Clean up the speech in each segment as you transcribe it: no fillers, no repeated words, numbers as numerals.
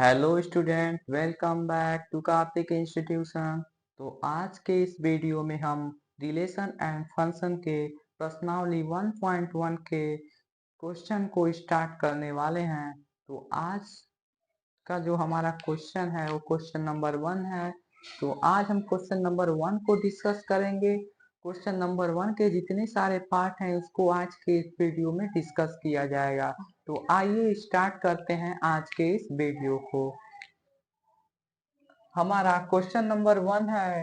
Hello student, welcome back to Kartik institution. तो आज के इस वीडियो में हम रिलेशन एंड फंक्शन के प्रश्नावली 1.1 के क्वेश्चन को स्टार्ट करने वाले हैं। तो आज का जो हमारा क्वेश्चन है वो क्वेश्चन नंबर 1 है। तो आज हम क्वेश्चन नंबर 1 को डिस्कस करेंगे। क्वेश्चन नंबर 1 के जितने सारे पार्ट हैं उसको आज के इस वीडियो में डिस्कस किया जाएगा। तो आइए स्टार्ट करते हैं आज के इस वीडियो को। हमारा क्वेश्चन नंबर 1 है,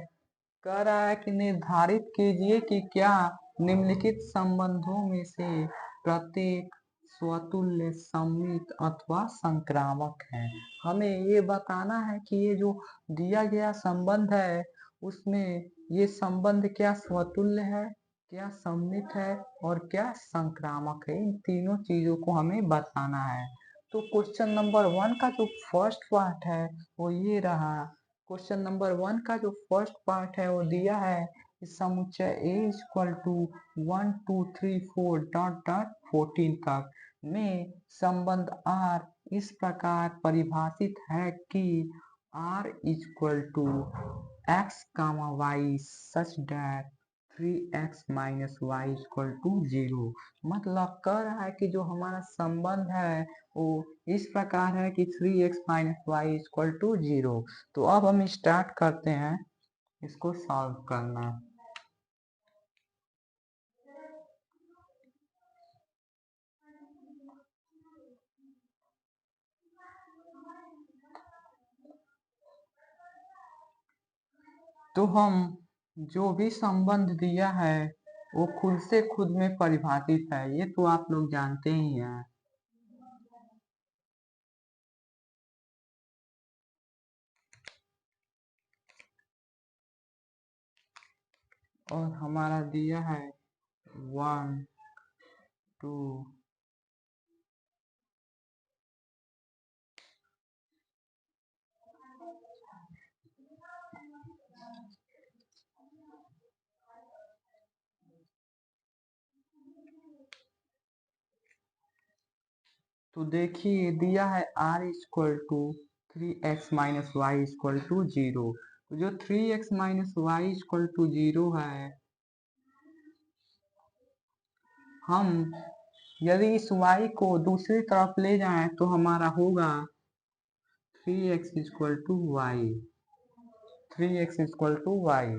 कह रहा है कि निर्धारित कीजिए कि क्या निम्नलिखित संबंधों में से प्रत्येक स्वतुल्य, सममित अथवा संक्रामक है। हमें ये बताना है कि ये जो दिया गया संबंध है उसमें ये संबंध क्या स्वतुल्य है, क्या सममित है और क्या संक्रामक है। इन तीनों चीजों को हमें बताना है। तो क्वेश्चन नंबर 1 का जो फर्स्ट पार्ट है वो ये रहा। क्वेश्चन नंबर 1 का जो फर्स्ट पार्ट है वो दिया है कि समुच्चय A equal to 1 2 3 4 dot dot 14 तक में संबंध R इस प्रकार परिभाषित है कि R equal to x comma Y such that 3x minus Y equal to 0। मतलब कह रहा है कि जो हमारा संबंध है वो इस प्रकार है कि 3x minus Y equal to 0। तो अब हम स्टार्ट करते हैं इसको सॉल्व करना। तो हम जो भी संबंध दिया है वो खुद से खुद में परिभाषित है, ये तो आप लोग जानते ही हैं। और हमारा दिया है 1 2 तो देखिए दिया है r equal to 3x minus Y equal to 0। तो जो 3x minus Y equal to 0 है, हम यदि इस y को दूसरी तरफ ले जाएं तो हमारा होगा 3x equal to Y, 3x equal to Y.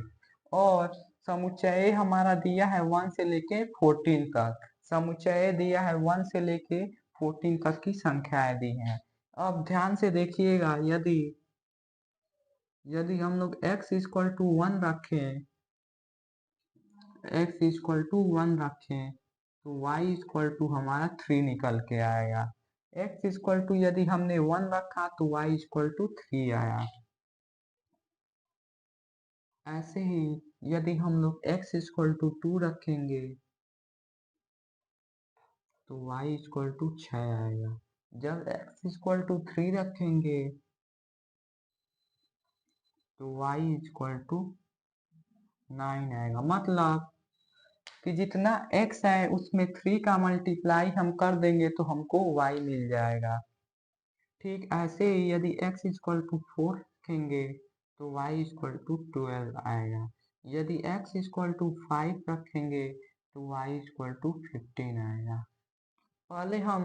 और समुच्चय हमारा दिया है 1 से लेके 14 तक। समुच्चय दिया है 1 से लेके 14 तक की संख्याएं दी हैं। अब ध्यान से देखिएगा, यदि यदि हम लोग x इक्वल टू 1 रखें, x इक्वल टू 1 रखें तो y इक्वल टू हमारा 3 निकल के आएगा। x इक्वल टू यदि हमने 1 रखा तो y इक्वल टू 3 आया। ऐसे ही यदि हम लोग x इक्वल टू 2 रखेंगे तो y इक्वल टू 6 आएगा। जब x इक्वल टू 3 रखेंगे तो y इक्वल टू 9 आएगा। मतलब कि जितना x है उसमें 3 का मल्टीप्लाई हम कर देंगे तो हमको y मिल जाएगा। ठीक ऐसे ही यदि x इक्वल टू 4 रखेंगे तो y इक्वल टू 12 आएगा। यदि x इक्वल टू 5 रखेंगे तो y इक्वल टू 15 आएगा। पहले हम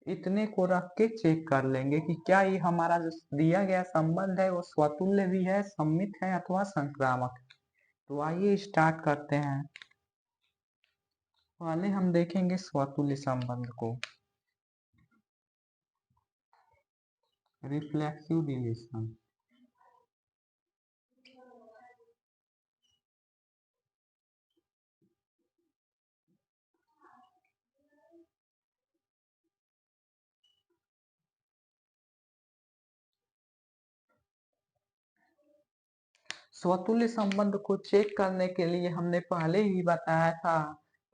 इतने को रख के चेक कर लेंगे कि क्या ये हमारा जो दिया गया संबंध है वो स्वतुल्य भी है, सममित है अथवा संक्रामक है। तो आइए स्टार्ट करते हैं। पहले हम देखेंगे स्वतुल्य संबंध को, रिफ्लेक्सिव रिलेशन। स्वतुल्य संबंध को चेक करने के लिए हमने पहले ही बताया था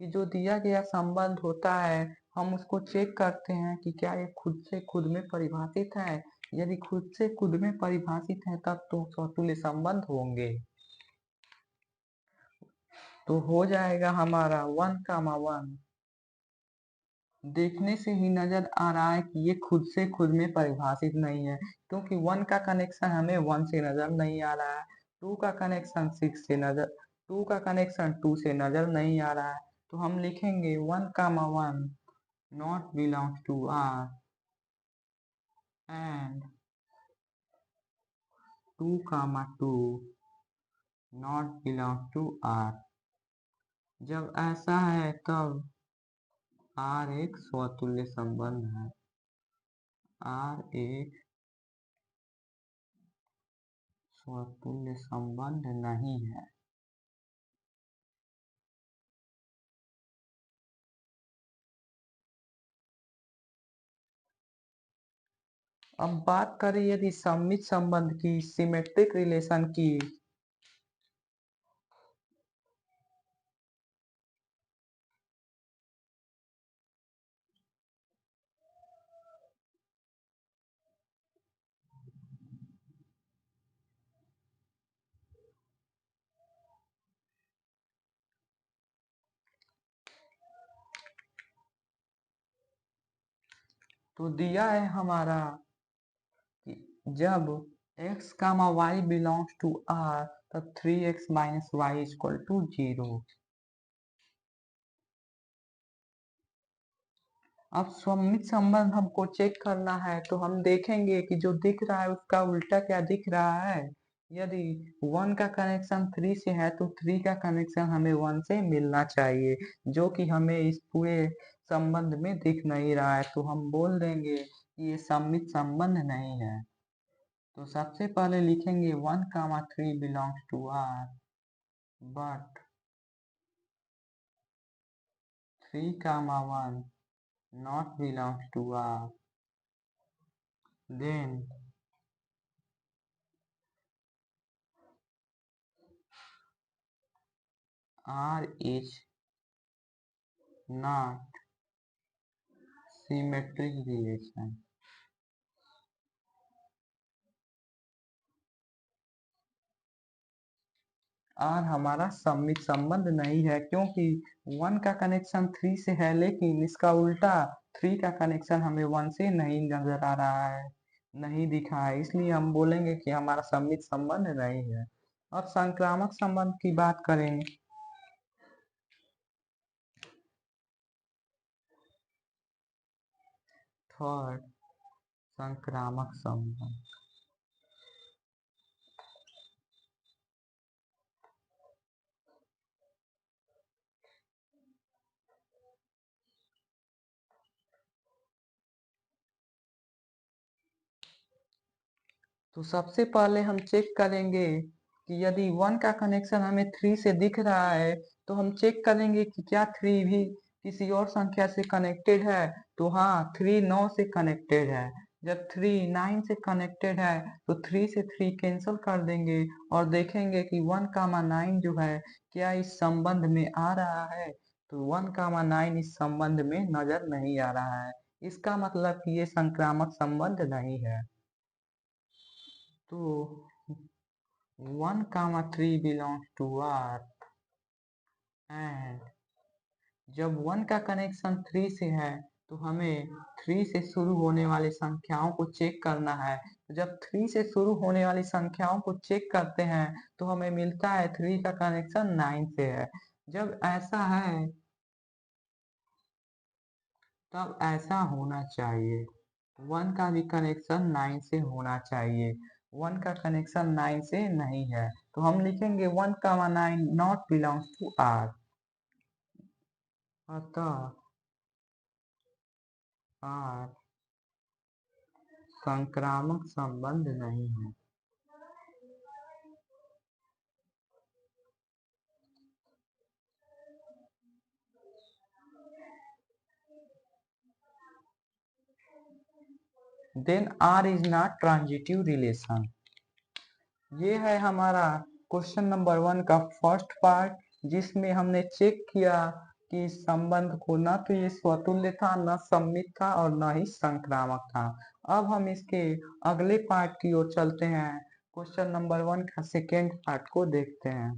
कि जो दिया गया संबंध होता है हम उसको चेक करते हैं कि क्या ये खुद से खुद में परिभाषित है। यदि खुद से खुद में परिभाषित है तब तो स्वतुल्य संबंध होंगे। तो हो जाएगा हमारा 1 कामा 1 देखने से ही नजर आ रहा है कि ये खुद से खुद में परिभाषित नहीं है, क्योंकि वन का कनेक्शन हमें वन से नजर नहीं आ रहा है, टू का कनेक्शन सिक्स से नजर टू का कनेक्शन टू से नजर नहीं आ रहा है। तो हम लिखेंगे one comma one not belongs to R and two comma two not belong to R. जब ऐसा है तब आर एक स्वतुल्य संबंध है। आर एक स्वतुल्य संबंध नहीं है। अब बात करें यदि सममित संबंध की, सिमेट्रिक रिलेशन की, तो दिया है हमारा कि जब x comma Y belongs to R तब 3x minus Y equal to 0। अब सममित संबंध हमको चेक करना है, तो हम देखेंगे कि जो दिख रहा है उसका उल्टा क्या दिख रहा है। यदि वन का कनेक्शन थ्री से है तो थ्री का कनेक्शन हमें वन से मिलना चाहिए, जो कि हमें इस पूरे संबंध में दिख नहीं रहा है, तो हम बोल देंगे कि ये सममित संबंध नहीं है। तो सबसे पहले लिखेंगे one comma three belongs to R but three comma one not belongs to R, then R is not symmetric relation। R हमारा सममित संबंध नहीं है, क्योंकि वन का कनेक्शन थ्री से है, लेकिन इसका उल्टा थ्री का कनेक्शन हमें वन से नहीं नजर आ रहा है, नहीं दिखा है, इसलिए हम बोलेंगे कि हमारा सममित संबंध नहीं है। अब संक्रामक संबंध की बात करें, थर्ड संक्रामक संबंध। तो सबसे पहले हम चेक करेंगे कि यदि वन का कनेक्शन हमें थ्री से दिख रहा है, तो हम चेक करेंगे कि क्या थ्री भी किसी और संख्या से कनेक्टेड है। तो हाँ, थ्री नौ से कनेक्टेड है। जब थ्री नाइन से कनेक्टेड है तो थ्री से थ्री कैंसिल कर देंगे और देखेंगे कि वन कामा नाइन जो है क्या इस संबंध में आ रहा है। तो वन कामा नाइन इस संबंध में नजर नहीं आ रहा है, इसका मतलब कि ये संक्रामक संबंध नहीं है। तो one comma three belongs to R and जब वन का कनेक्शन थ्री से है तो हमें थ्री से शुरू होने वाली संख्याओं को चेक करना है। तो जब थ्री से शुरू होने वाली संख्याओं को चेक करते हैं तो हमें मिलता है थ्री का कनेक्शन नाइन से है। जब ऐसा है तब ऐसा होना चाहिए, वन का भी कनेक्शन नाइन से होना चाहिए। वन का कनेक्शन नाइन से नहीं है, तो हम लिखेंगे one comma nine not belongs to R. अतः आर संक्रामक संबंध नहीं है। Then R is not transitive relation. ये है हमारा क्वेश्चन नंबर वन का फर्स्ट पार्ट, जिसमें हमने चेक किया कि इस संबंध को न तो ये स्वतुल्य था, न सममित था और न ही संक्रामक था। अब हम इसके अगले पार्ट की ओर चलते हैं, क्वेश्चन नंबर वन का सेकेंड पार्ट को देखते हैं।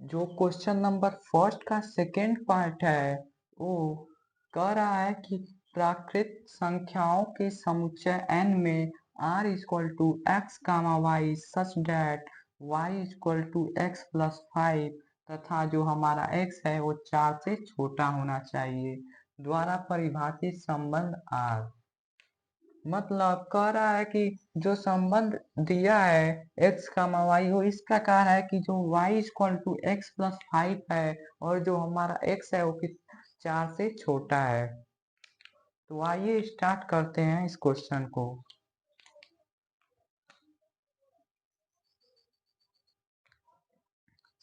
जो क्वेश्चन नंबर फर्स्ट का सेकेंड पार्ट है वो कह रहा है कि प्राकृत संख्याओं के समुच्चय n में r equal to x comma Y such that y equal to X plus 5 तथा जो हमारा x है वो 4 से छोटा होना चाहिए द्वारा परिभाषित संबंध r। मतलब कह रहा है कि जो संबंध दिया है x का y वो इस प्रकार है कि जो y equal to X plus 5 है और जो हमारा x है वो 4 से छोटा है। तो आइए स्टार्ट करते हैं इस क्वेश्चन को।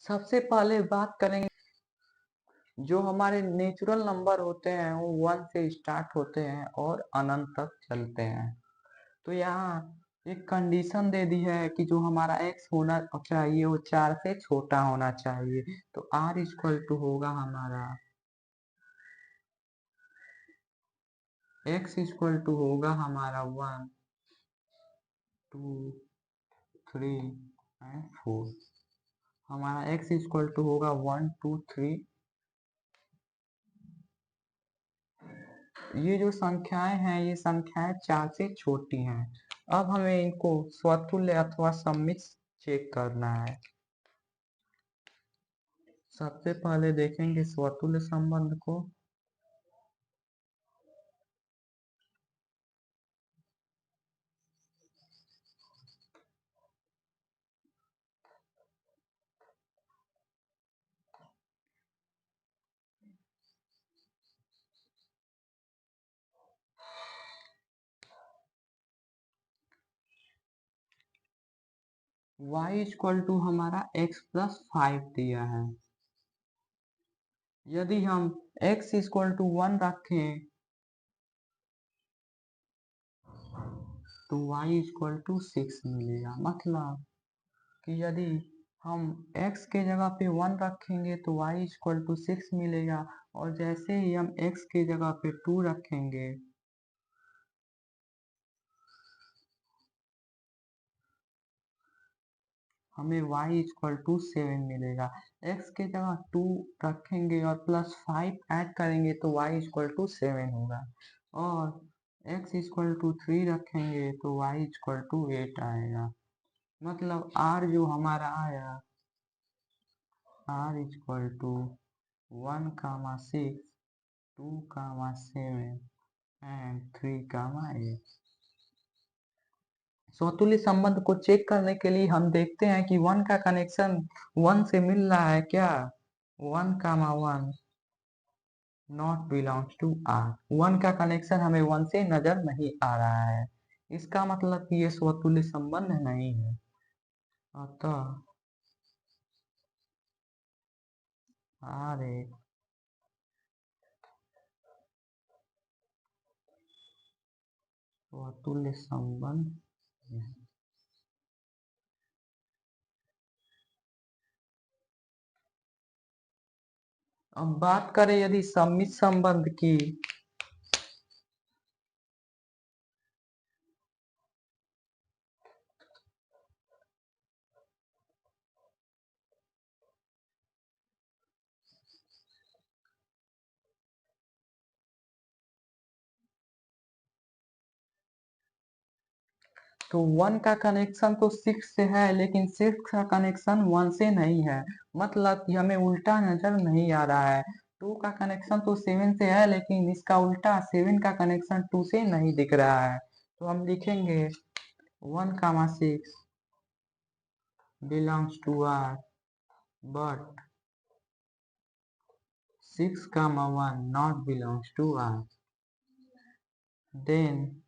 सबसे पहले बात करेंगे जो हमारे नेचुरल नंबर होते हैं वो 1 से स्टार्ट होते हैं और अनंत तक चलते हैं। तो यहाँ एक कंडीशन दे दी है कि जो हमारा x होना चाहिए वो 4 से छोटा होना चाहिए। तो r इक्वल टू होगा हमारा x इक्वल टू होगा हमारा 1 2 3 एंड 4। हमारा x इक्वल टू होगा 1 2 3। ये जो संख्याएं हैं ये संख्याएं 4 से छोटी हैं। अब हमें इनको स्वतुल्य अथवा सम्मिश्र चेक करना है। सबसे पहले देखेंगे स्वतुल्य संबंध को। y इक्वल टू हमारा x प्लस 5 दिया है। यदि हम x इक्वल टू 1 रखें तो y इक्वल टू 6 मिलेगा। मतलब कि यदि हम x के जगह पे 1 रखेंगे तो y इक्वल टू 6 मिलेगा और जैसे ही हम x के जगह पे 2 रखेंगे हमें y इक्वल टू 7 मिलेगा। x के जगह 2 रखेंगे और प्लस 5 ऐड करेंगे तो y इक्वल टू 7 होगा और x इक्वल टू 3 रखेंगे तो y इक्वल टू 8 आएगा। मतलब r जो हमारा आया r equal to 1 comma 6 2 comma 7 and 3 comma 8। स्वतुल्य संबंध को चेक करने के लिए हम देखते हैं कि 1 का कनेक्शन 1 से मिल रहा है क्या। 1 कामा 1 नॉट बिलोंग्स टू आर। 1 का कनेक्शन हमें 1 से नजर नहीं आ रहा है। इसका मतलब कि ये स्वतुल्य संबंध नहीं है। अतः आर एक स्वतुल्य संबंध है। अब बात करें यदि सम्मिश्र संबंध की तो 1 का कनेक्शन तो 6 से है लेकिन 6 का कनेक्शन 1 से नहीं है। मतलब कि हमें उल्टा नजर नहीं आ रहा है। 2 का कनेक्शन तो 7 से है लेकिन इसका उल्टा 7 का कनेक्शन 2 से नहीं दिख रहा है। तो हम लिखेंगे 1 comma 6 belongs to R but 6 comma 1 not belongs to R. Then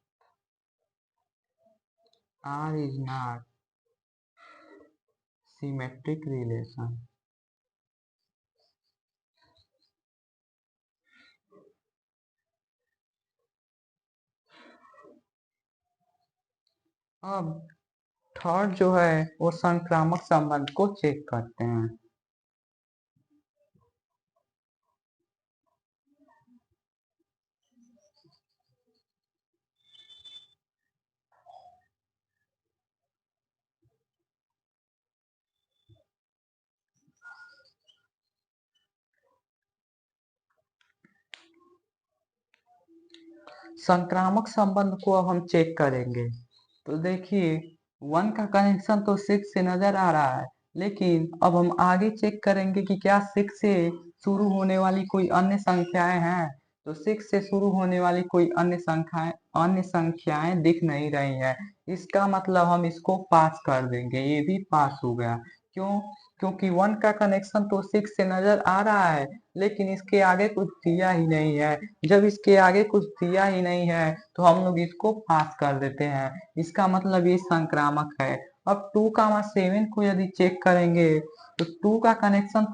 R is not symmetric relation. अब थर्ड जो है वो संक्रामक संबंध को चेक करते हैं। संक्रामक संबंध को अब हम चेक करेंगे। तो देखिए 1 का कनेक्शन तो 6 से नजर आ रहा है, लेकिन अब हम आगे चेक करेंगे कि क्या 6 से शुरू होने वाली कोई अन्य संख्याएं हैं। तो 6 से शुरू होने वाली कोई अन्य संख्याएं दिख नहीं रही है। इसका मतलब हम इसको पास कर देंगे, ये भी पास हो गया। क्यों? क्योंकि 1 का कनेक्शन तो 6 से नजर आ रहा है, लेकिन इसके आगे कुछ दिया ही नहीं है। जब इसके आगे कुछ दिया ही नहीं है तो हम लोग इसको पास कर देते हैं। इसका मतलब ये संक्रामक है। अब 2,7 को यदि चेक करेंगे तो 2 का कनेक्शन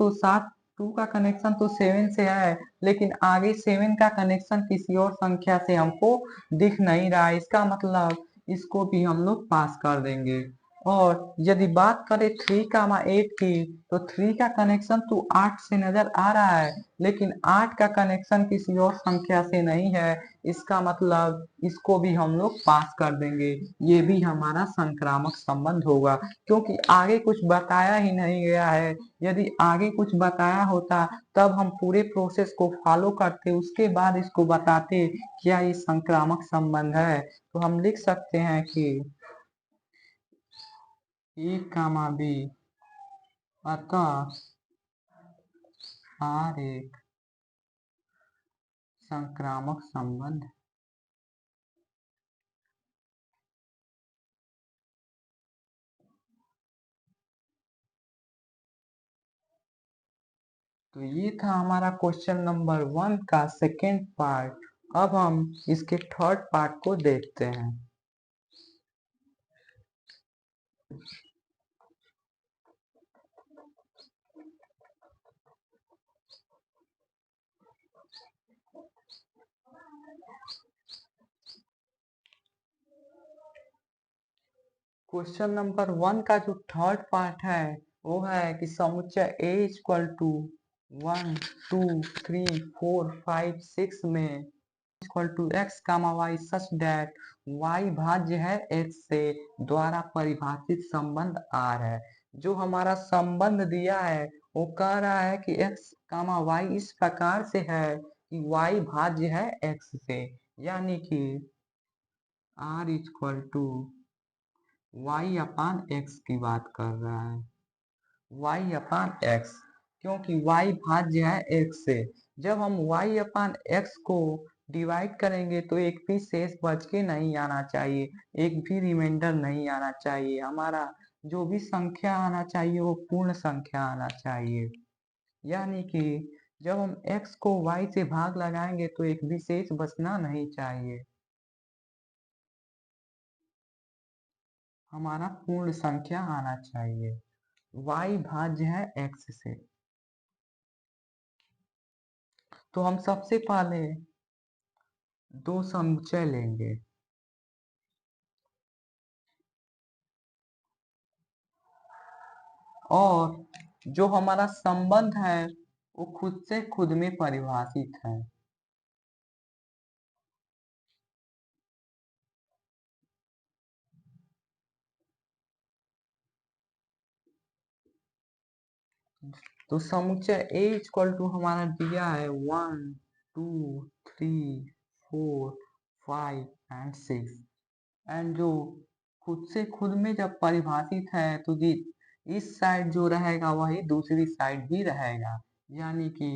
तो 7 से है, लेकिन आगे 7 का कनेक्शन किसी और संख्या से हमको दिख नहीं रहा है। इसका मतलब इसको भी हम लोग पास कर देंगे। और यदि बात करें 3,8 की, तो 3 का कनेक्शन तो 8 से नजर आ रहा है, लेकिन 8 का कनेक्शन किसी और संख्या से नहीं है। इसका मतलब इसको भी हम लोग पास कर देंगे। ये भी हमारा संक्रामक संबंध होगा, क्योंकि आगे कुछ बताया ही नहीं गया है। यदि आगे कुछ बताया होता तब हम पूरे प्रोसेस को फॉलो करते, उसके बाद इसको बताते क्या ये संक्रामक संबंध है। तो हम लिख सकते हैं कि ए कामा बी अतः आर एक संक्रामक संबंध। तो ये था हमारा क्वेश्चन नंबर 1 का सेकेंड पार्ट। अब हम इसके थर्ड पार्ट को देखते हैं। क्वेश्चन नंबर 1 का जो थर्ड पार्ट है वो है कि समुच्चय A इक्वल टू 1 2 3 4 5 6 में equal to x comma Y such that Y भाज्य है एक्स से द्वारा परिभाषित संबंध आर है। जो हमारा संबंध दिया है वो कह रहा है कि एक्स कामा वाई इस प्रकार से है कि वाई भाज्य है एक्स से, यानी कि R equal to Y upon X की बात कर रहा है। वाई अपान एक्स, क्योंकि वाई भाज्य है एक्स से। जब हम वाई अपान एक्स को डिवाइड करेंगे तो एक भी शेष बच के नहीं आना चाहिए, एक भी रिमाइंडर नहीं आना चाहिए। हमारा जो भी संख्या आना चाहिए वो पूर्ण संख्या आना चाहिए। यानी कि जब हम x को y से भाग लगाएंगे तो एक भी शेष बचना नहीं चाहिए, हमारा पूर्ण संख्या आना चाहिए। y भाज्य है x से। तो हम सबसे पहले दो समुच्चय लेंगे। और जो हमारा संबंध है वो खुद से खुद में परिभाषित है। तो समुच्चय A इक्वल टू हमारा दिया है 1 2 3 4 5 एंड 6। एंड जो खुद से खुद में जब परिभाषित है तो इस साइड जो रहेगा वही दूसरी साइड भी रहेगा, यानी कि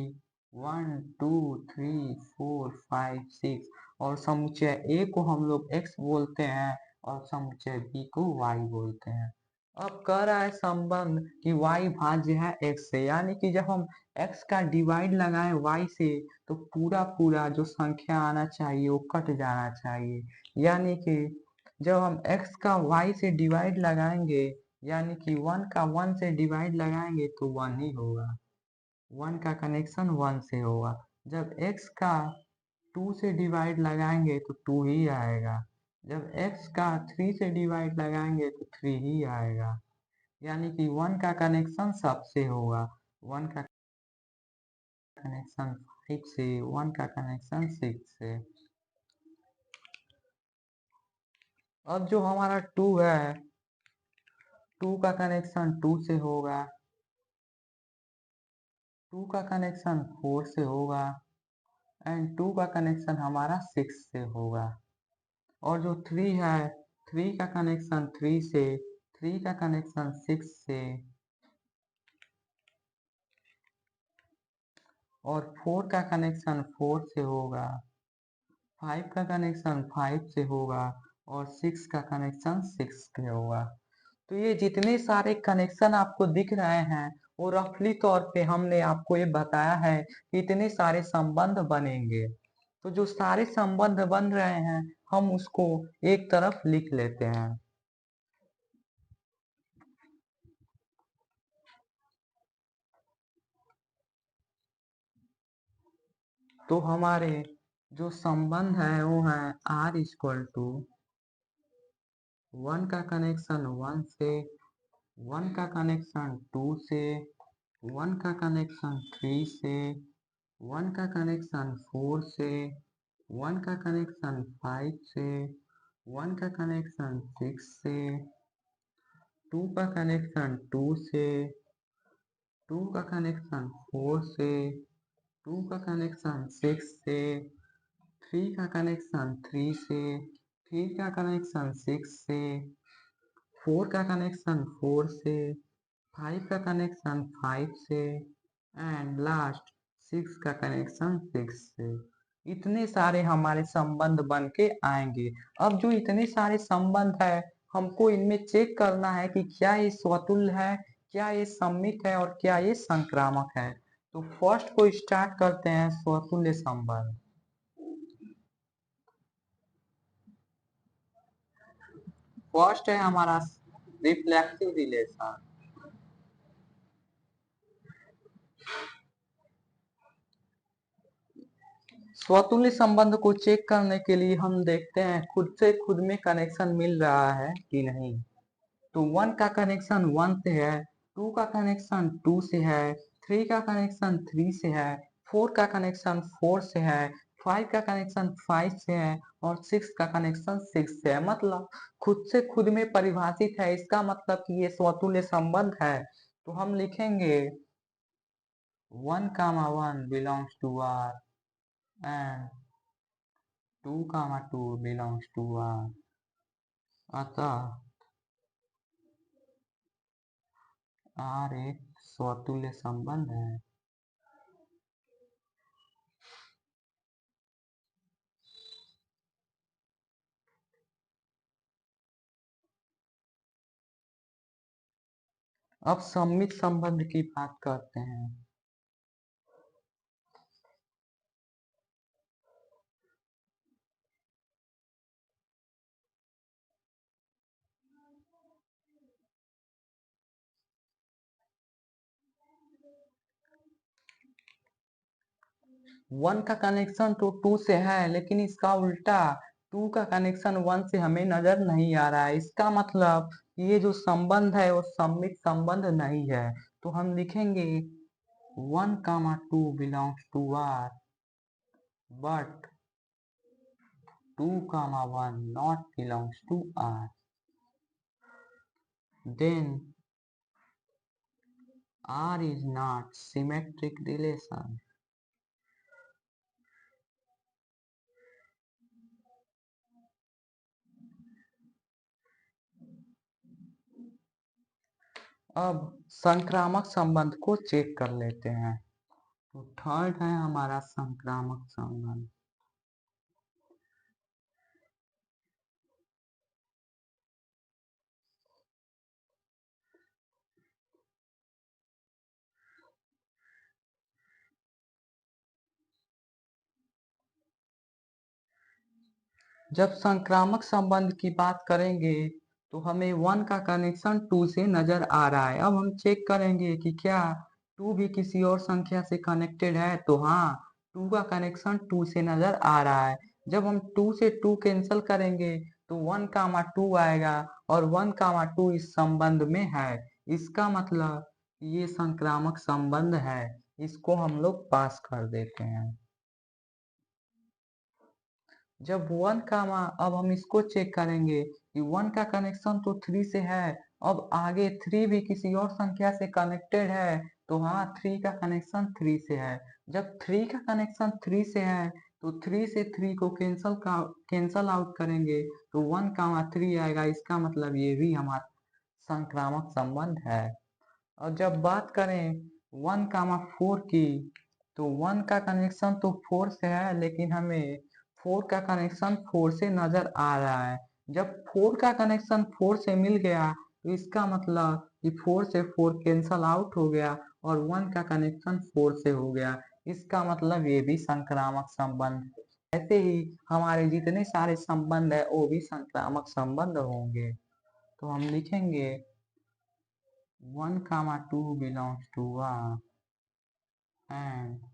1 2 3 4 5 6। और समुच्चय ए को हम लोग x बोलते हैं और समुच्चय बी को y बोलते हैं। अब कह रहा है संबंध कि y भाज्य है x से, यानी कि जब हम x का डिवाइड लगाएं y से तो पूरा पूरा जो संख्या आना चाहिए वो कट जाना चाहिए। यानी कि जब हम x का y से डिवाइड लगाएंगे, यानी कि 1 का 1 से डिवाइड लगाएंगे तो 1 ही होगा। 1 का कनेक्शन 1 से होगा। जब x का 2 से डिवाइड लगाएंगे तो 2 ही आएगा। जब x का 3 से डिवाइड लगाएंगे तो 3 ही आएगा। यानी कि 1 का कनेक्शन सबसे होगा। 1 का कनेक्शन 5 से, 1 का कनेक्शन 6 से। अब जो हमारा 2 है, 2 का कनेक्शन 2 से होगा, 2 का कनेक्शन 4 से होगा एंड 2 का कनेक्शन हमारा 6 से होगा। और जो 3 है, 3 का कनेक्शन 3 से, 3 का कनेक्शन 6 से, और 4 का कनेक्शन 4 से होगा, 5 का कनेक्शन 5 से होगा, और 6 का कनेक्शन 6 से होगा। तो ये जितने सारे कनेक्शन आपको दिख रहे हैं वो रफली तौर पे हमने आपको ये बताया है कि इतने सारे संबंध बनेंगे। तो जो सारे संबंध बन रहे हैं हम उसको एक तरफ लिख लेते हैं। तो हमारे जो संबंध है वो है R इक्वल टू 1 का कनेक्शन 1 से, 1 का कनेक्शन 2 से, 1 का कनेक्शन 3 से, 1 का कनेक्शन 4 से, 1 का कनेक्शन 5 से, 1 का कनेक्शन 6 से, 2 का कनेक्शन 2 से, 2 का कनेक्शन 4 से, 2 का कनेक्शन 6 से, 3 का कनेक्शन 3 से, 3 का कनेक्शन 6 से, 4 का कनेक्शन 4 से, 5 का कनेक्शन 5 से, एंड लास्ट 6 का कनेक्शन 6 से। इतने सारे हमारे संबंध बन के आएंगे। अब जो इतने सारे संबंध है हमको इनमें चेक करना है कि क्या ये स्वतुल्य है, क्या ये सममित है, और क्या ये संक्रामक है। तो फर्स्ट को स्टार्ट करते हैं स्वतुल्य संबंध। फर्स्ट है हमारा रिफ्लेक्सिव रिलेशन। स्वतुल्य संबंध को चेक करने के लिए हम देखते हैं खुद से खुद में कनेक्शन मिल रहा है कि नहीं। तो 1 का कनेक्शन 1 से है, 2 का कनेक्शन 2 से है, 3 का कनेक्शन 3 से है, 4 का कनेक्शन 4 से है, 5 का कनेक्शन 5 से है, और 6 का कनेक्शन 6 से है। मतलब खुद से खुद में परिभाषित है, इसका मतलब कि ये स्वतुल्य संबंध है। तो हम लिखेंगे 1, 1 belongs to R and 2, 2 belongs to R। अतः R एक स्वतुल्य संबंध है। अब सममित संबंध की बात करते हैं। वन का कनेक्शन तो 2 से है, लेकिन इसका उल्टा 2 का कनेक्शन 1 से हमें नजर नहीं आ रहा है। इसका मतलब ये जो संबंध है वो सममित संबंध नहीं है। तो हम लिखेंगे 1, 2 belongs to R but 2, 1 not belongs to R। Then R is not symmetric relation। अब संक्रामक संबंध को चेक कर लेते हैं। तो थर्ड है हमारा संक्रामक संबंध। जब संक्रामक संबंध की बात करेंगे तो हमें 1 का कनेक्शन 2 से नजर आ रहा है। अब हम चेक करेंगे कि क्या 2 भी किसी और संख्या से कनेक्टेड है। तो हाँ, 2 का कनेक्शन 2 से नजर आ रहा है। जब हम 2 से 2 कैंसिल करेंगे तो 1, 2 आएगा, और 1, 2 इस संबंध में है। इसका मतलब ये संक्रामक संबंध है। इसको हम लोग पास कर देते हैं। जब 1 अब हम इसको चेक करेंगे कि 1 का कनेक्शन तो 3 से है। अब आगे 3 भी किसी और संख्या से कनेक्टेड है। तो हाँ, 3 का कनेक्शन 3 से है। जब 3 का कनेक्शन 3 से है तो 3 से 3 को कैंसल आउट करेंगे तो 1, 3 आएगा। इसका मतलब ये भी हमारा संक्रामक संबंध है। और जब बात करें 1, 4 की, तो 1 का कनेक्शन तो 4 से है, लेकिन हमें 4 का कनेक्शन 4 से नजर आ रहा है। जब 4 का कनेक्शन 4 से मिल गया तो इसका मतलब कि 4 से 4 कैंसल आउट हो गया और 1 का कनेक्शन 4 से हो गया। इसका मतलब ये भी संक्रामक संबंध है। ऐसे ही हमारे जितने सारे संबंध है वो भी संक्रामक संबंध होंगे। तो हम लिखेंगे 1, 2 belongs to R and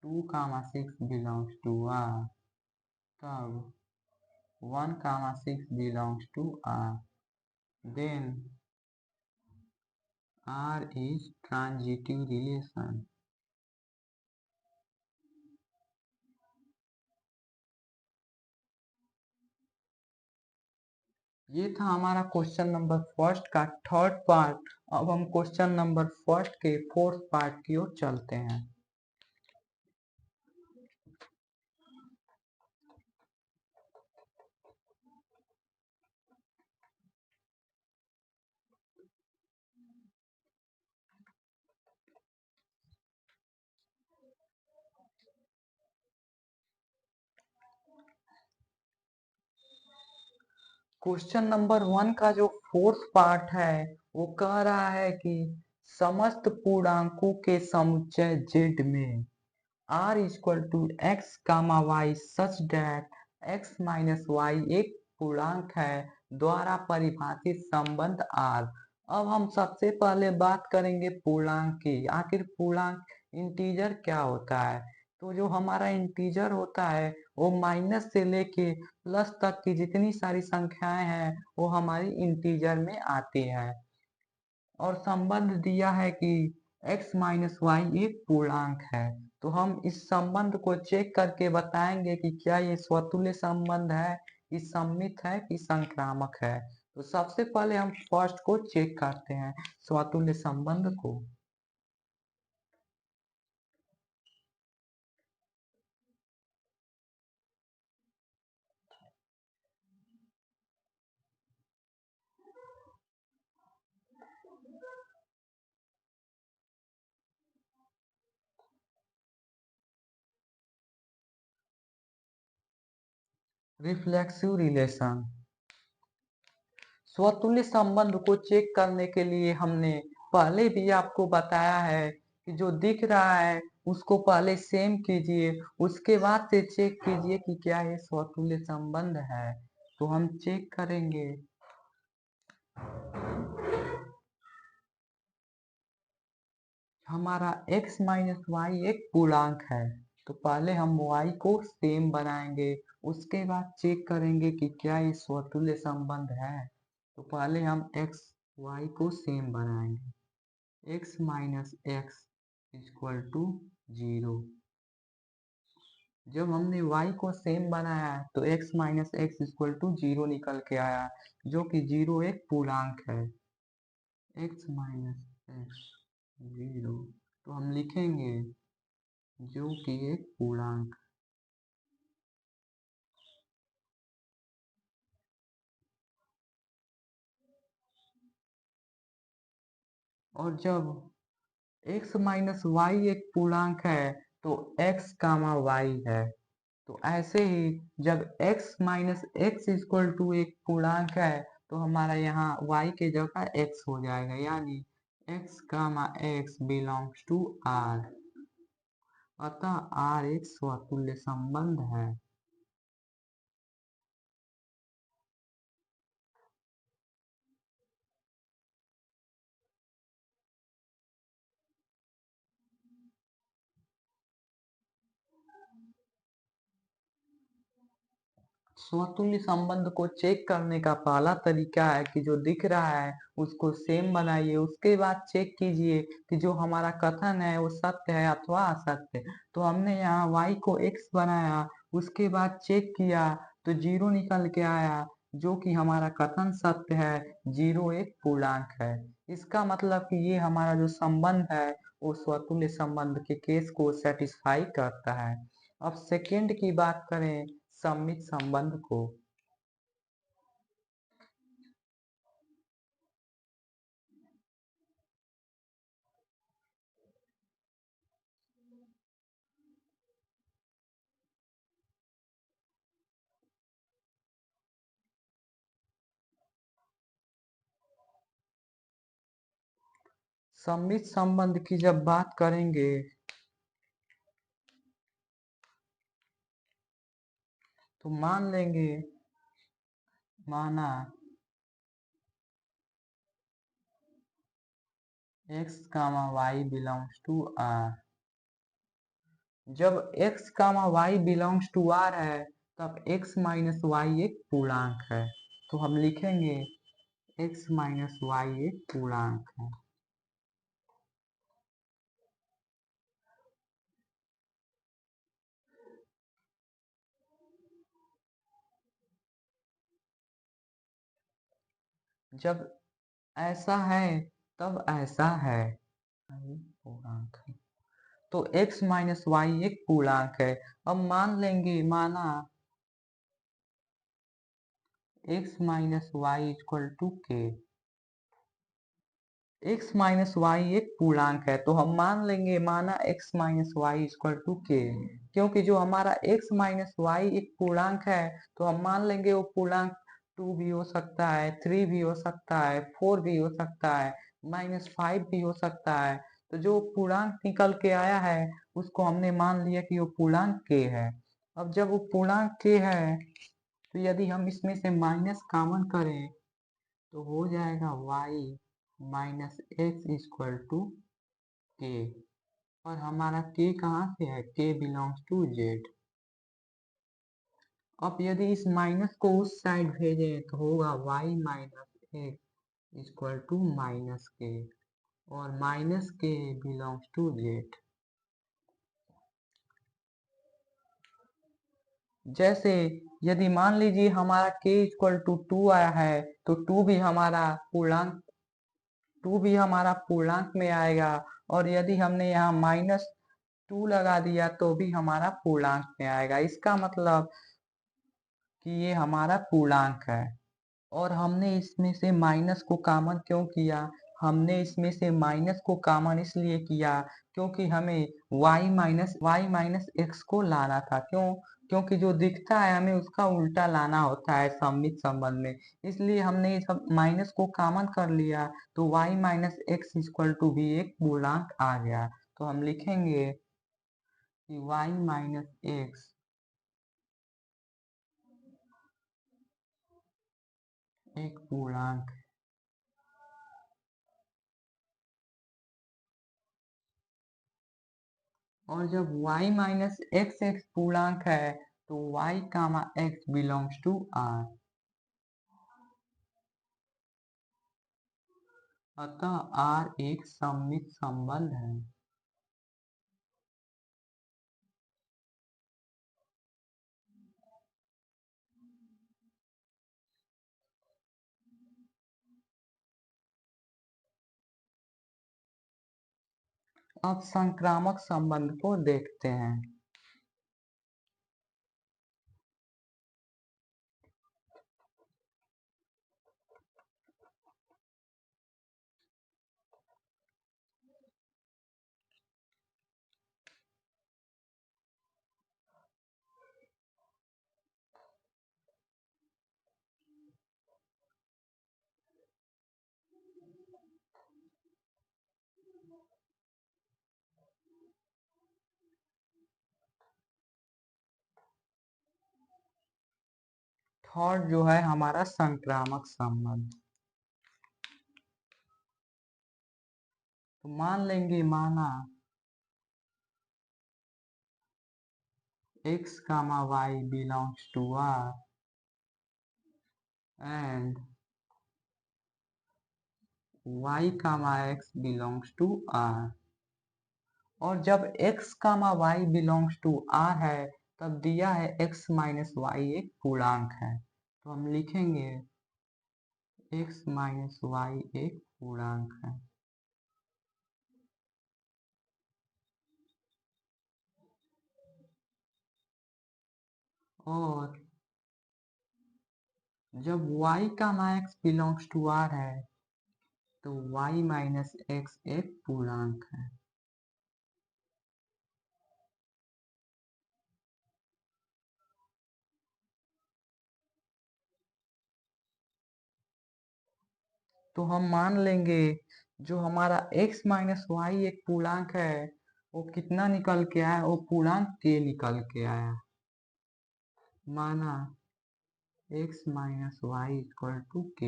2, 6 belongs to R. तब 1, 6 belongs to R. Then R is transitive relation. ये था हमारा क्वेश्चन नंबर फर्स्ट का थर्ड पार्ट। अब हम क्वेश्चन नंबर फर्स्ट के फोर्थ पार्ट की ओर चलते हैं। क्वेश्चन नंबर 1 का जो फोर्थ पार्ट है वो कह रहा है कि समस्त पूर्णांकों के समुच्चय z में r equal to x comma Y such that x minus Y एक पूर्णांक है द्वारा परिभाषित संबंध r। अब हम सबसे पहले बात करेंगे पूर्णांक की। आखिर पूर्णांक इंटीजर क्या होता है? तो जो हमारा इंटीजर होता है वो माइनस से लेके प्लस तक की जितनी सारी संख्याएं हैं वो हमारी इंटीजर में आती है। और संबंध दिया है कि x माइनस वाई एक पूर्णांक है। तो हम इस संबंध को चेक करके बताएंगे कि क्या ये स्वतुल्य संबंध है, कि सममित है, कि संक्रामक है। तो सबसे पहले हम फर्स्ट को चेक करते हैं, स्वतुल्य संबंध को। Reflexive relation. स्वतुल्य संबंध को चेक करने के लिए हमने पहले भी आपको बताया है कि जो दिख रहा है उसको पहले सेम कीजिए, उसके बाद से चेक कीजिए कि क्या ये स्वतुल्य संबंध है। तो हम चेक करेंगे। हमारा x माइनस वाई एक पूर्णांक है तो पहले हम y को सेम बनाएंगे, उसके बाद चेक करेंगे कि क्या ये स्वतुल्य संबंध है। तो पहले हम x y को सेम बनाएंगे। x minus x equal to 0। जब हमने y को सेम बनाया तो x minus x equal to 0 निकल के आया, जो कि 0 एक पूर्णांक है। x माइनस एक्स 0 तो हम लिखेंगे जो कि एक पूर्णांक। और जब x माइनस वाई एक पूर्णांक है तो x कामा वाई है। तो ऐसे ही जब x minus x equal to एक पूर्णांक है तो हमारा यहाँ y के जगह x हो जाएगा, यानी x comma x belongs to r। अतः r एक स्वतुल्य संबंध है। स्वतुल्य संबंध को चेक करने का पहला तरीका है कि जो दिख रहा है उसको सेम बनाइए, उसके बाद चेक कीजिए कि जो हमारा कथन है वो सत्य है अथवा असत्य। तो हमने यहाँ y को x बनाया, उसके बाद चेक किया तो 0 निकल के आया, जो कि हमारा कथन सत्य है। 0 एक पूर्णांक है। इसका मतलब कि ये हमारा जो संबंध है वो स्वतुल्य संबंध के केस को सेटिस्फाई करता है। अब सेकंड की बात करें सममित संबंध को, सममित संबंध की जब बात करेंगे तो मान लेंगे, माना x, y belongs to R। जब x, y belongs to R है तब x माइनस वाई एक पूर्णांक है, तो हम लिखेंगे x माइनस वाई एक पूर्णांक है। जब ऐसा है तब ऐसा है, पूर्णांक है, तो x माइनस वाई एक पूर्णांक है। अब मान लेंगे, माना x minus Y equal to K. x minus Y एक पूर्णांक है तो हम मान लेंगे, माना x minus Y equal to K, क्योंकि जो हमारा x माइनस वाई एक पूर्णांक है तो हम मान लेंगे वो पूर्णांक 2 भी हो सकता है, 3 भी हो सकता है, 4 भी हो सकता है, -5 भी हो सकता है। तो जो पूर्णांक निकल के आया है उसको हमने मान लिया कि वो पूर्णांक k है। अब जब वो पूर्णांक k है तो यदि हम इसमें से माइनस कॉमन करें तो हो जाएगा y minus x equal to k, और हमारा k कहाँ से है, k बिलोंग्स टू z। अब यदि इस माइनस को उस साइड भेजें तो होगा y minus x equal to minus k, और माइनस के बिलोंग्स टू z। जैसे यदि मान लीजिए हमारा k इक्वल टू 2 आया है तो 2 भी हमारा पूर्णांक, 2 भी हमारा पूर्णांक में आएगा, और यदि हमने यहाँ -2 लगा दिया तो भी हमारा पूर्णांक में आएगा। इसका मतलब कि ये हमारा पूर्णांक है। और हमने इसमें से माइनस को कॉमन क्यों किया, हमने इसमें से माइनस को कॉमन इसलिए किया क्योंकि हमें y माइनस एक्स को लाना था। क्यों, क्योंकि जो दिखता है हमें उसका उल्टा लाना होता है सममित संबंध में, इसलिए हमने सब माइनस को कॉमन कर लिया तो y minus x equal to भी एक पूर्णांक आ गया। तो हम लिखेंगे कि y माइनस एक्स एक पूर्णांक है। और जब y माइनस एक्स एक पूर्णांक है तो y comma x belongs to R। अतः R एक सममित संबंध है। अब संक्रामक संबंध को देखते हैं। थर्ड जो है हमारा संक्रामक संबंध, तो मान लेंगे, माना x comma y belongs to R and y comma x belongs to R। और जब x comma y belongs to R है तब दिया है x माइनस वाई एक पूर्णांक है, तो हम लिखेंगे x माइनस वाई एक पूर्णांक है। और जब y का x बिलोंग्स टू r है तो y माइनस x एक पूर्णांक है। तो हम मान लेंगे जो हमारा x माइनस वाई एक पूर्णांक है वो कितना निकल के आया, वो पूर्णांक k निकल के आया। माना x minus Y equal to k।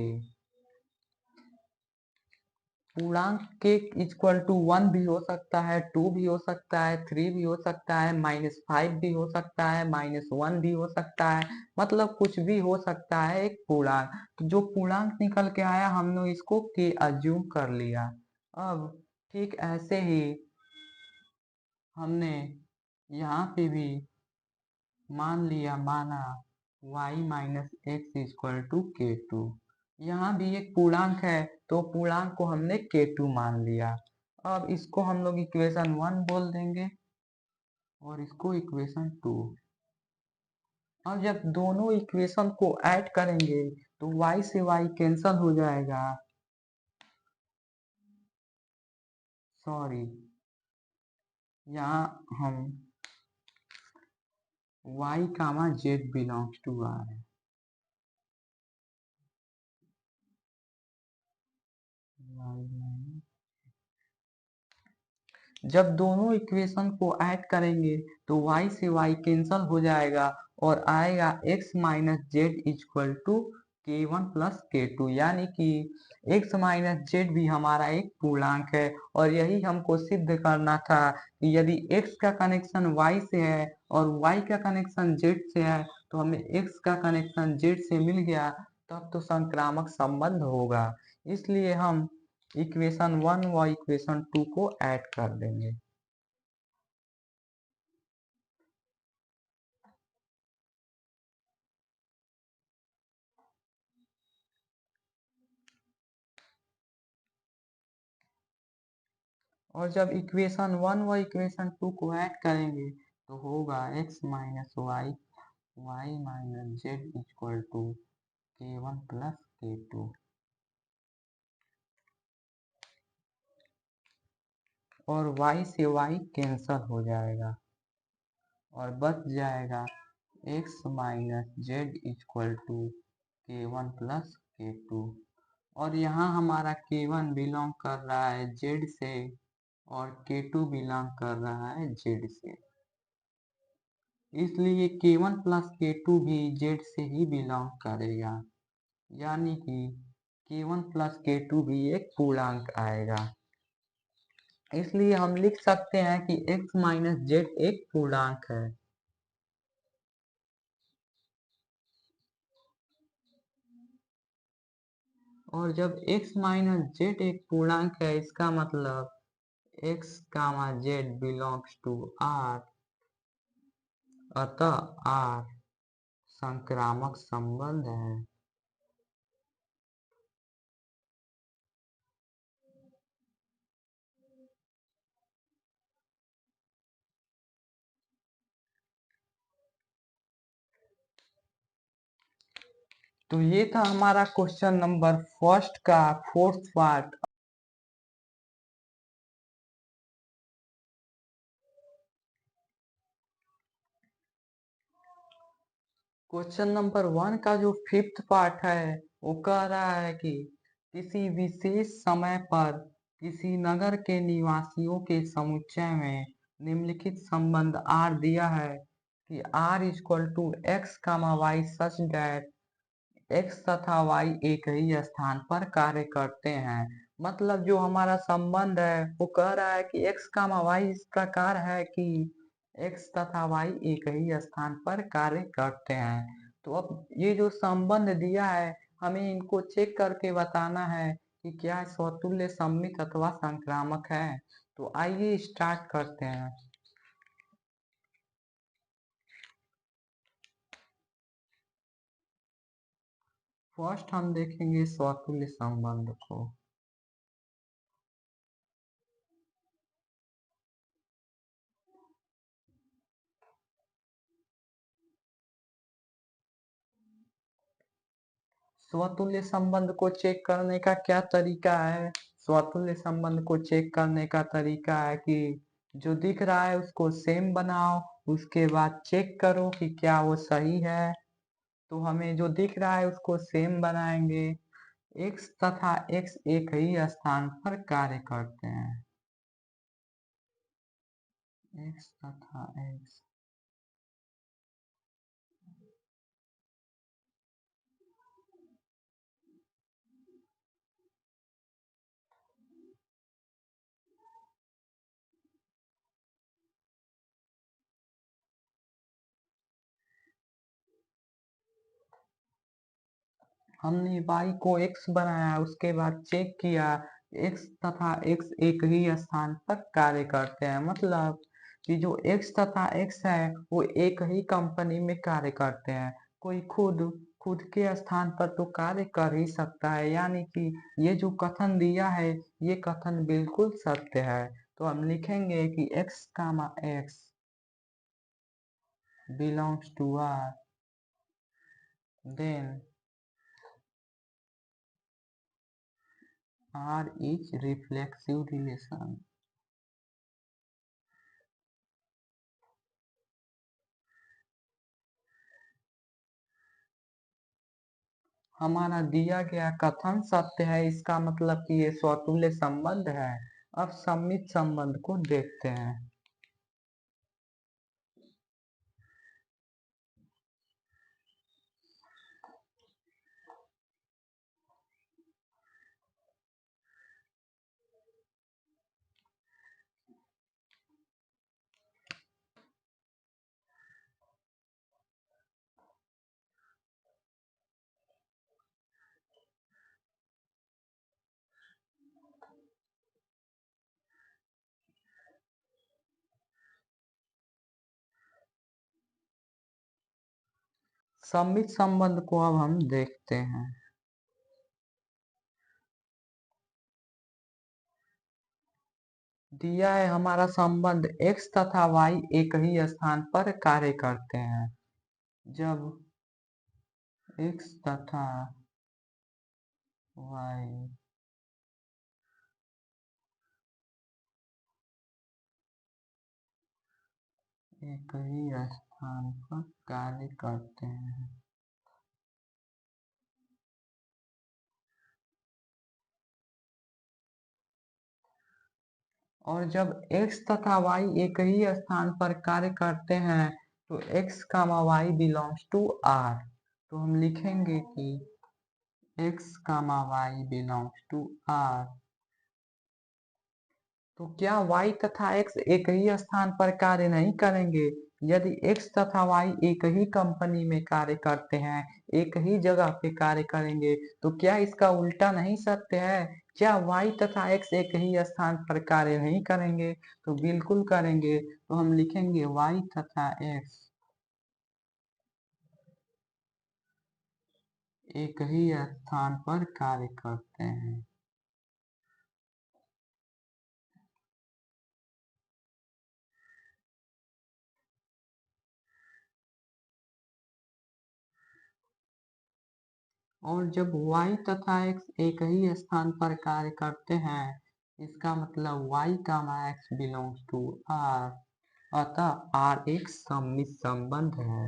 पूर्णांक k इक्वल टू 1 भी हो सकता है, 2 भी हो सकता है, 3 भी हो सकता है, -5 भी हो सकता है, -1 भी हो सकता है, मतलब कुछ भी हो सकता है एक पूर्णांक। तो जो पूर्णांक निकल के आया हमने इसको k अज्यूम कर लिया। अब ठीक ऐसे ही हमने यहाँ पे भी मान लिया, माना y minus x equal to k two. यहाँ भी एक पूर्णांक है तो पूर्णांक को हमने k2 मान लिया। अब इसको हम लोग इक्वेशन 1 बोल देंगे और इसको इक्वेशन 2। अब जब दोनों इक्वेशन को ऐड करेंगे तो y से y कैंसल हो जाएगा, सॉरी यहाँ हम y comma z belongs to r है। जब दोनों इक्वेशन को ऐड करेंगे तो y से y कैंसल हो जाएगा और आएगा x minus z equal to k one plus k two, यानी कि x माइनस जेड भी हमारा एक पूर्णांक है। और यही हमको सिद्ध करना था कि यदि x का कनेक्शन y से है और y का कनेक्शन z से है तो हमें x का कनेक्शन z से मिल गया, तब तो संक्रामक संबंध होगा। इसलिए हम इक्वेशन 1 व इक्वेशन 2 को ऐड कर देंगे। और जब इक्वेशन 1 व इक्वेशन 2 को ऐड करेंगे तो होगा x minus y y minus z equal to k one plus k two. और y से y कैंसल हो जाएगा और बच जाएगा x minus z equal to k one plus k two. और यहाँ हमारा k1 बिलोंग कर रहा है z से और k2 बिलोंग कर रहा है z से, इसलिए k1 प्लस k2 भी z से ही बिलोंग करेगा, यानी कि k1 प्लस k2 भी एक पूर्णांक आएगा। इसलिए हम लिख सकते हैं कि x माइनस जेड एक पूर्णांक है। और जब x माइनस जेड एक पूर्णांक है इसका मतलब x comma z belongs to r, अतः r संक्रामक संबंध है। तो ये था हमारा क्वेश्चन नंबर फर्स्ट का फोर्थ पार्ट। क्वेश्चन नंबर 1 का जो फिफ्थ पार्ट है वो कह रहा है कि किसी विशेष समय पर किसी नगर के निवासियों के समुच्चय में निम्नलिखित संबंध R दिया है कि R equal to x comma Y such that x तथा वाई एक ही स्थान पर कार्य करते हैं। मतलब जो हमारा संबंध है वो कह रहा है कि एक्स कामा वाई इस प्रकार है कि एक्स तथा वाई एक ही स्थान पर कार्य करते हैं। तो अब ये जो संबंध दिया है हमें इनको चेक करके बताना है कि क्या स्वतुल्य सममित अथवा संक्रामक है। तो आइए स्टार्ट करते हैं। फर्स्ट हम देखेंगे स्वतुल्य संबंध को। स्वतुल्य संबंध को चेक करने का क्या तरीका है? स्वतुल्य संबंध को चेक करने का तरीका है कि जो दिख रहा है उसको सेम बनाओ, उसके बाद चेक करो कि क्या वो सही है। तो हमें जो दिख रहा है उसको सेम बनाएंगे। x तथा x एक ही स्थान पर कार्य करते हैं। x तथा x हमने y को x बनाया, उसके बाद चेक किया x तथा x एक ही स्थान पर कार्य करते हैं, मतलब कि जो x तथा x है वो एक ही कंपनी में कार्य करते हैं। कोई खुद खुद के स्थान पर तो कार्य कर ही सकता है, यानी कि ये जो कथन दिया है ये कथन बिल्कुल सत्य है। तो हम लिखेंगे कि x comma x belongs to R, then R is reflexive relation। हमारा दिया गया कथन सत्य है, इसका मतलब कि ये स्वतुल्य संबंध है। अब सम्मित संबंध को देखते हैं। सम्मित संबंध को अब हम देखते हैं। दिया है हमारा संबंध x तथा y एक ही स्थान पर कार्य करते हैं। जब x तथा y एक ही स्थान पर कार्य करते हैं। और जब x तथा y एक ही स्थान पर कार्य करते हैं तो x comma y belongs to R। तो हम लिखेंगे कि x comma y belongs to R। तो क्या y तथा x एक ही स्थान पर कार्य नहीं करेंगे? यदि x तथा y एक ही कंपनी में कार्य करते हैं, एक ही जगह पे कार्य करेंगे, तो क्या इसका उल्टा नहीं सत्य है? क्या y तथा x एक ही स्थान पर कार्य नहीं करेंगे? तो बिल्कुल करेंगे। तो हम लिखेंगे y तथा x एक ही स्थान पर कार्य करते हैं। और जब y तथा x एक ही स्थान पर कार्य करते हैं, इसका मतलब y comma x belongs to R, अतः R एक सम्मित संबंध है।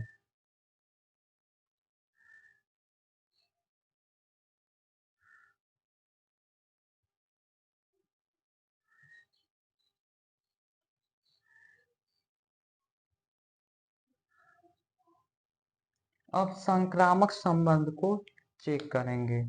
अब संक्रामक संबंध को चेक करेंगे।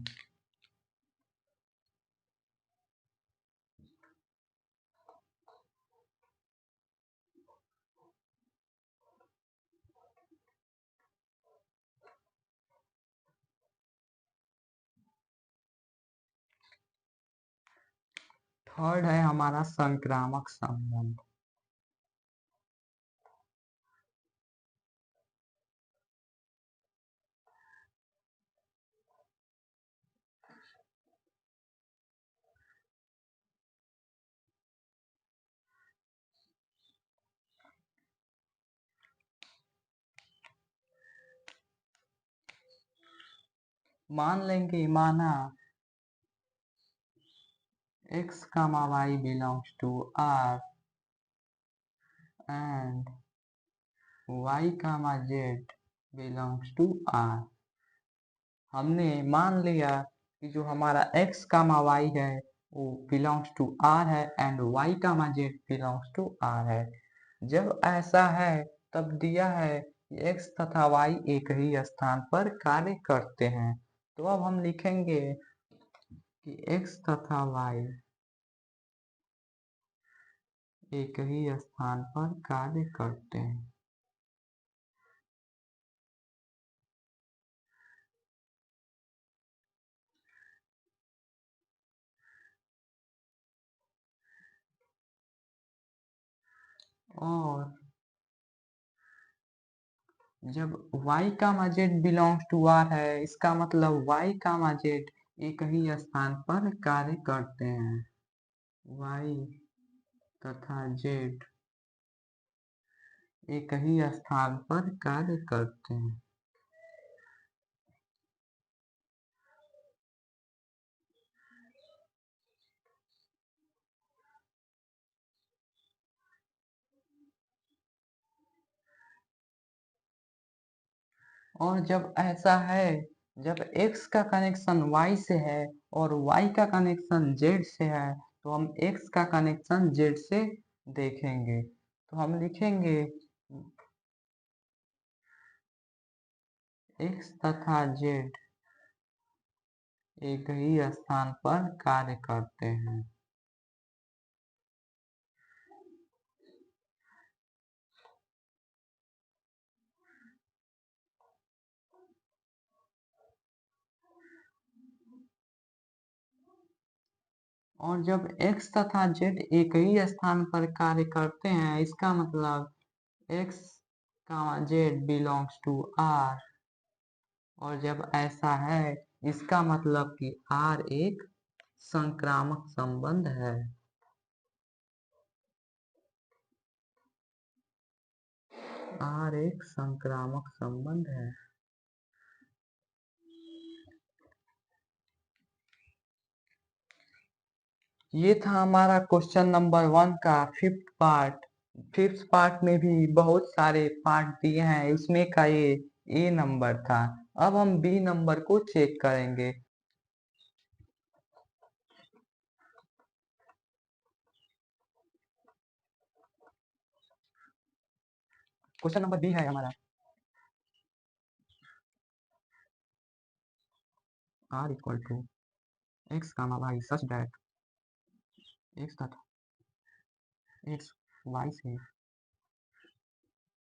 थर्ड है हमारा संक्रामक संबंध। मान लेंगे माना x comma y belongs to R and y comma z belongs to R। हमने मान लिया कि जो हमारा x comma y है वो belongs to R है and y comma z belongs to R है। जब ऐसा है तब दिया है कि x तथा y एक ही स्थान पर कार्य करते हैं। तो अब हम लिखेंगे कि x तथा y एक ही स्थान पर कार्य करते हैं। और जब y का z बिलोंग्स टू r है, इसका मतलब y का z एक ही स्थान पर कार्य करते हैं। y तथा z एक ही स्थान पर कार्य करते हैं। और जब ऐसा है, जब x का कनेक्शन y से है और y का कनेक्शन z से है, तो हम x का कनेक्शन z से देखेंगे। तो हम लिखेंगे x तथा z एक ही स्थान पर कार्य करते हैं। और जब x तथा z एक ही स्थान पर कार्य करते हैं, इसका मतलब x z belongs to r। और जब ऐसा है, इसका मतलब कि r एक संक्रामक संबंध है। r एक संक्रामक संबंध है। ये था हमारा क्वेश्चन नंबर 1 का 5th पार्ट। 5th पार्ट में भी बहुत सारे पार्ट दिए हैं, इसमें का ये ए नंबर था। अब हम बी नंबर को चेक करेंगे। क्वेश्चन नंबर बी है हमारा r equal to x comma y such that x तथा x y से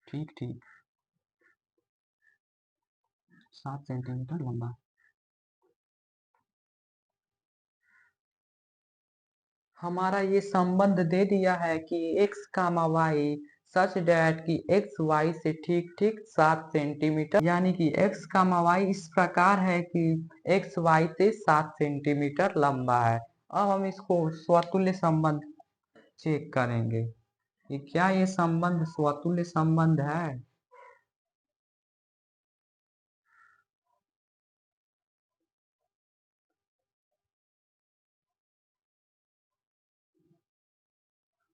ठीक ठीक 7 सेंटीमीटर लंबा। हमारा ये संबंध दे दिया है कि x comma y such that की x y से ठीक ठीक 7 सेंटीमीटर, यानी कि x कामा y इस प्रकार है कि x y से 7 सेंटीमीटर लंबा है। अब हम इसको स्वतुल्य संबंध चेक करेंगे कि क्या ये संबंध स्वतुल्य संबंध है।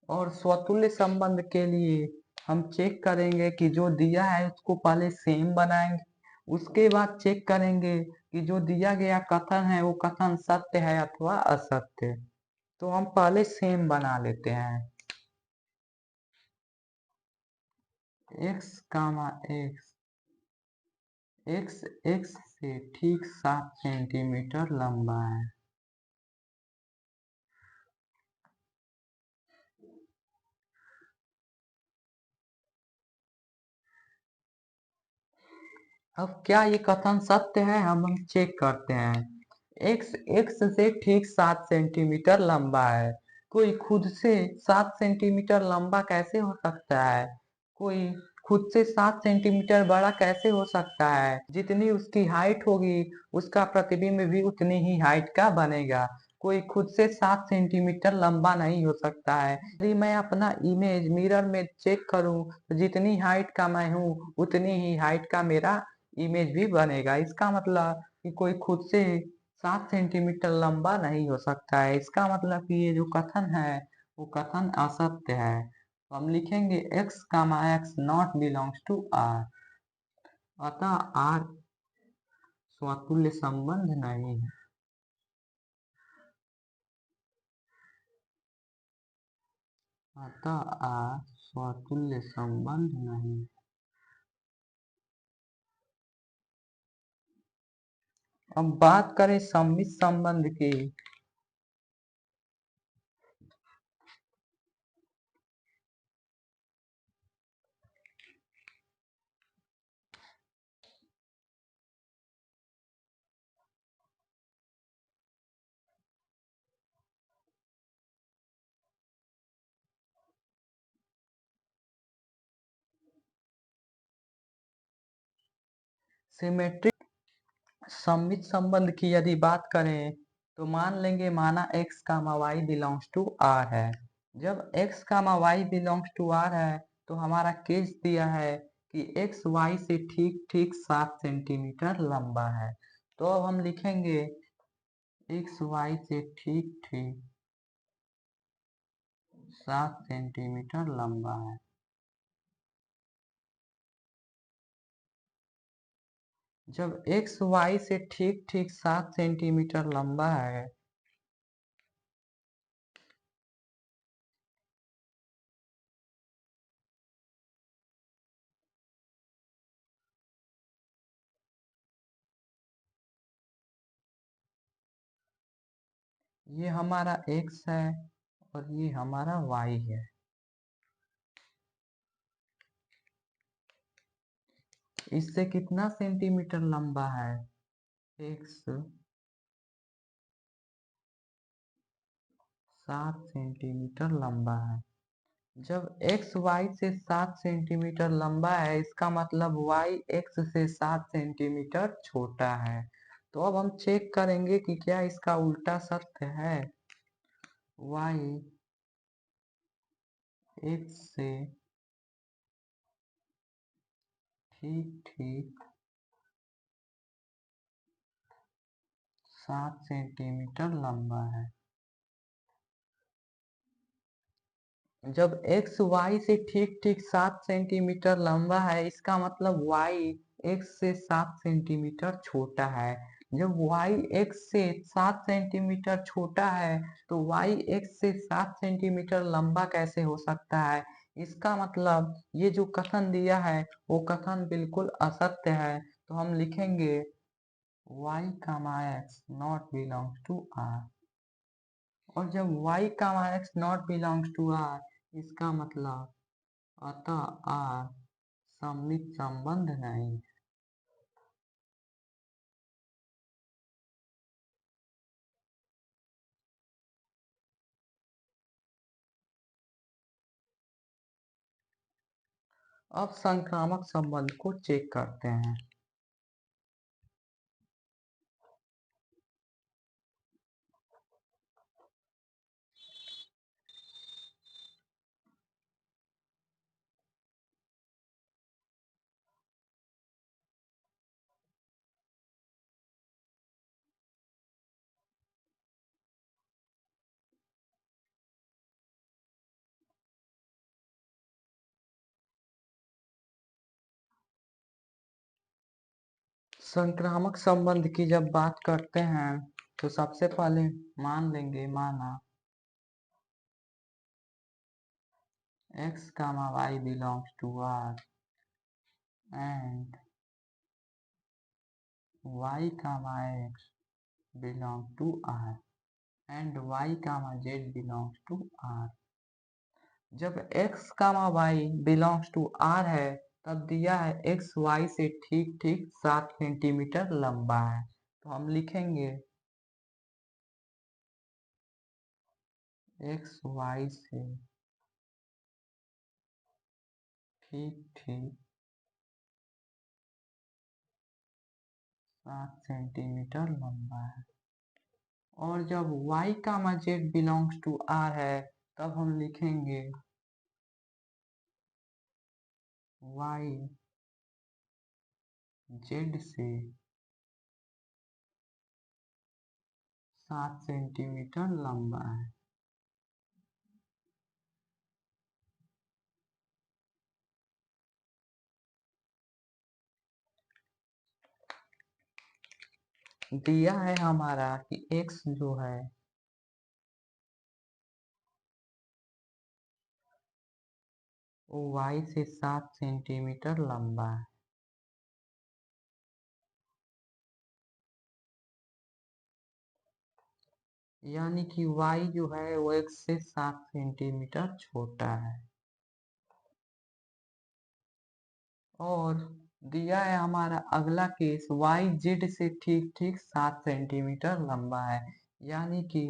और स्वतुल्य संबंध के लिए हम चेक करेंगे कि जो दिया है उसको पहले सेम बनाएंगे, उसके बाद चेक करेंगे कि जो दिया गया कथन है वो कथन सत्य है अथवा असत्य। तो हम पहले सेम बना लेते हैं। x कामा x x से ठीक 7 सेंटीमीटर लंबा है। अब क्या ये कथन सत्य है, हम चेक करते हैं। x से ठीक 7 सेंटीमीटर लंबा है। कोई खुद से 7 सेंटीमीटर लंबा कैसे हो सकता है? कोई खुद से 7 सेंटीमीटर बड़ा कैसे हो सकता है? जितनी उसकी हाइट होगी उसका प्रतिबिंब भी उतनी ही हाइट का बनेगा। कोई खुद से 7 सेंटीमीटर लंबा नहीं हो सकता है। यदि मैं अपना इमेज मिरर में चेक करूं तो जितनी हाइट का मैं हूं उतनी ही हाइट का मेरा इमेज भी बनेगा। इसका मतलब कि कोई खुद से 7 सेंटीमीटर लंबा नहीं हो सकता है। इसका मतलब कि ये जो कथन है वो कथन असत्य है। तो हम लिखेंगे x comma x not belongs to r, अतः r स्वतुल्य संबंध नहीं है। अतः r स्वतुल्य संबंध नहीं। अब बात करें सममित संबंध की। सिमेट्रिक सममित संबंध की यदि बात करें तो मान लेंगे माना x comma y belongs to r है। जब x comma y belongs to r है तो हमारा केस दिया है कि x y से ठीक ठीक 7 सेंटीमीटर लंबा है। तो अब हम लिखेंगे x y से ठीक ठीक 7 सेंटीमीटर लंबा है। जब x y से ठीक ठीक 7 सेंटीमीटर लंबा है ये हमारा x है और ये हमारा y है। इससे कितना सेंटीमीटर लंबा है? x 7 सेंटीमीटर लंबा है। जब x y से 7 सेंटीमीटर लंबा है इसका मतलब y x से 7 सेंटीमीटर छोटा है। तो अब हम चेक करेंगे कि क्या इसका उल्टा सत्य है। y x से ठीक ठीक 7 सेंटीमीटर लंबा है। जब x y से ठीक ठीक 7 सेंटीमीटर लंबा है इसका मतलब y x से 7 सेंटीमीटर छोटा है। जब y x से 7 सेंटीमीटर छोटा है तो y x से 7 सेंटीमीटर लंबा कैसे हो सकता है? इसका मतलब ये जो कथन दिया है वो कथन बिल्कुल असत्य है। तो हम लिखेंगे y comma x not belongs to r। और जब y comma x not belongs to r इसका मतलब अतः r सममित संबंध नहीं। अब संक्रामक संबंध को चेक करते हैं। संक्रामक संबंध की जब बात करते हैं तो सबसे पहले मान लेंगे माना x comma y belongs to r and y comma x belong to r and y comma z belongs to r। जब x comma y belongs to r है तब दिया है x y से ठीक ठीक 7 सेंटीमीटर लंबा है। तो हम लिखेंगे x y से ठीक ठीक 7 सेंटीमीटर लंबा है। और जब y comma z belongs to r है तब हम लिखेंगे y z से 7 सेंटीमीटर लंबा है। दिया है हमारा कि x जो है वो y से 7 सेंटीमीटर लंबा है। यानी कि y जो है वो x से 7 सेंटीमीटर छोटा है। और दिया है हमारा अगला केस y z से ठीक ठीक 7 सेंटीमीटर लंबा है। यानी कि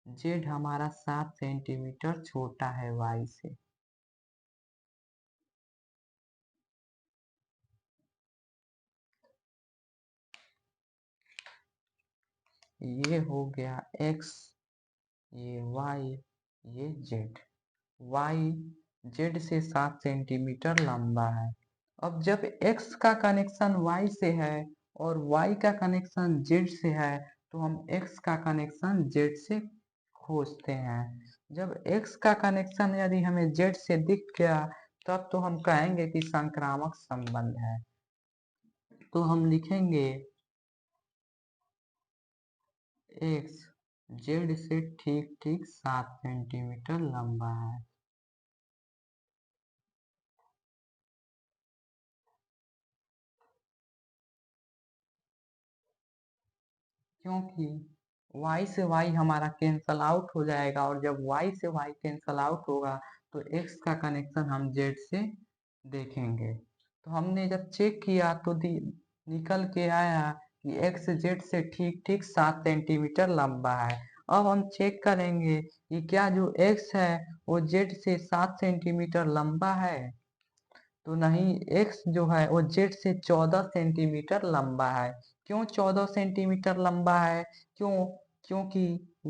z हमारा 7 सेंटीमीटर छोटा है y से। ये हो गया x, ये y, ये z। y z से 7 सेंटीमीटर लंबा है। अब जब x का कनेक्शन y से है और y का कनेक्शन z से है तो हम x का कनेक्शन z से खोजते हैं। जब x का कनेक्शन यदि हमें z से दिख गया तब तो हम कहेंगे कि संक्रामक संबंध है। तो हम लिखेंगे x z से ठीक ठीक 7 सेंटीमीटर लंबा है। क्योंकि y से y हमारा कैंसल आउट हो जाएगा और जब y से y कैंसल आउट होगा तो x का कनेक्शन हम z से देखेंगे। तो हमने जब चेक किया तो निकल के आया कि x z से ठीक ठीक 7 सेंटीमीटर लंबा है। अब हम चेक करेंगे कि क्या जो x है वो z से 7 सेंटीमीटर लंबा है। तो नहीं, x जो है वो z से 14 सेंटीमीटर लंबा है। क्यों 14 सेंटीमीटर लंबा है? क्योंकि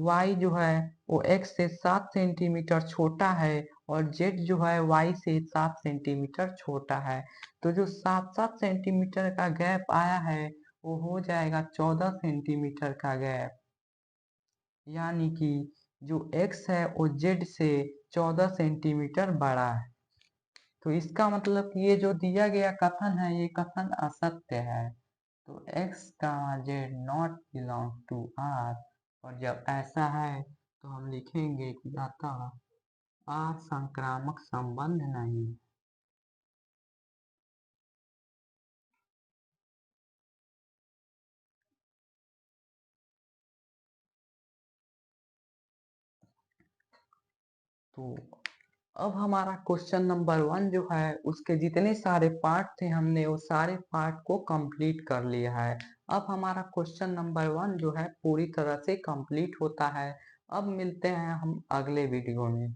y जो है वो x से 7 सेंटीमीटर छोटा है और z जो है y से 7 सेंटीमीटर छोटा है। तो जो 7-7 सेंटीमीटर का गैप आया है वो हो जाएगा 14 सेंटीमीटर का गैप। यानी कि जो x है वो z से 14 सेंटीमीटर बड़ा है। तो इसका मतलब कि ये जो दिया गया कथन है ये कथन असत्य है। तो x का z not belong to R। और जब ऐसा है तो हम लिखेंगे कि अतः R संक्रामक संबंध नहीं। तो अब हमारा क्वेश्चन नंबर 1 जो है उसके जितने सारे पार्ट थे हमने वो सारे पार्ट को कंप्लीट कर लिया है। अब हमारा क्वेश्चन नंबर 1 जो है पूरी तरह से कंप्लीट होता है। अब मिलते हैं हम अगले वीडियो में।